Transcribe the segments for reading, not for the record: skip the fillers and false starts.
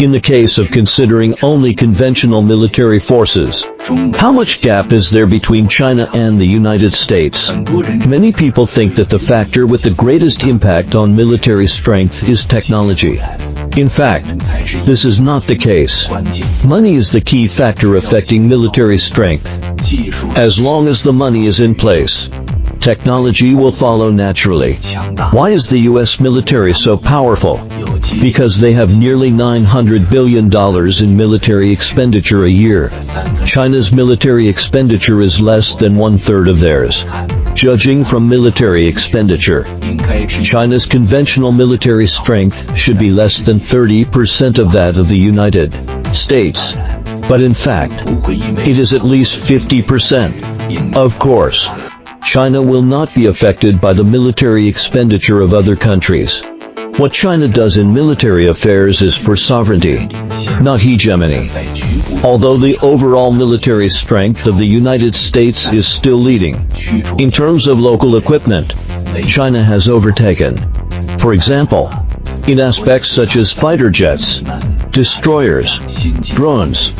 In the case of considering only conventional military forces, how much gap is there between China and the United States? Many people think that the factor with the greatest impact on military strength is technology. In fact, this is not the case. Money is the key factor affecting military strength. As long as the money is in place, technology will follow naturally. Why is the US military so powerful? Because they have nearly $900 billion in military expenditure a year. China's military expenditure is less than one-third of theirs. Judging from military expenditure, China's conventional military strength should be less than 30% of that of the United States. But in fact, it is at least 50%. Of course, China will not be affected by the military expenditure of other countries. What China does in military affairs is for sovereignty, not hegemony. Although the overall military strength of the United States is still leading, in terms of local equipment, China has overtaken. For example, in aspects such as fighter jets, destroyers, drones,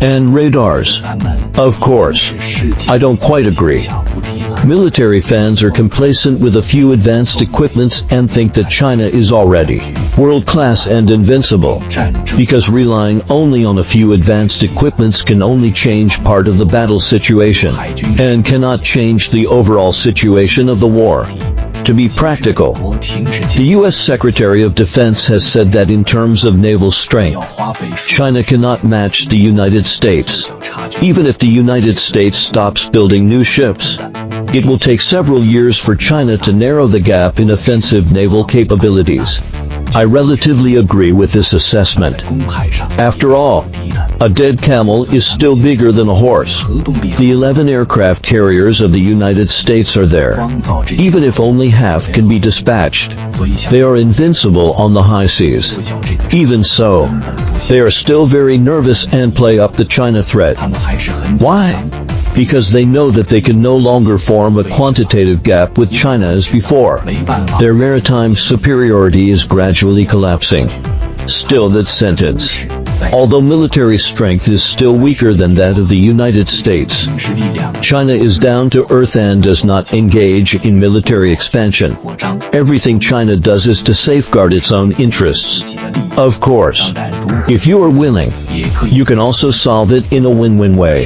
and radars. Of course, I don't quite agree. Military fans are complacent with a few advanced equipments and think that China is already world-class and invincible, because relying only on a few advanced equipments can only change part of the battle situation, and cannot change the overall situation of the war. To be practical, the U.S. Secretary of Defense has said that in terms of naval strength, China cannot match the United States. Even if the United States stops building new ships, it will take several years for China to narrow the gap in offensive naval capabilities. I relatively agree with this assessment. After all, a dead camel is still bigger than a horse. The 11 aircraft carriers of the United States are there. Even if only half can be dispatched, they are invincible on the high seas. Even so, they are still very nervous and play up the China threat. Why? Because they know that they can no longer form a quantitative gap with China as before. Their maritime superiority is gradually collapsing. Still that sentence. Although military strength is still weaker than that of the United States, China is down to earth and does not engage in military expansion. Everything China does is to safeguard its own interests. Of course, if you are willing, you can also solve it in a win-win way.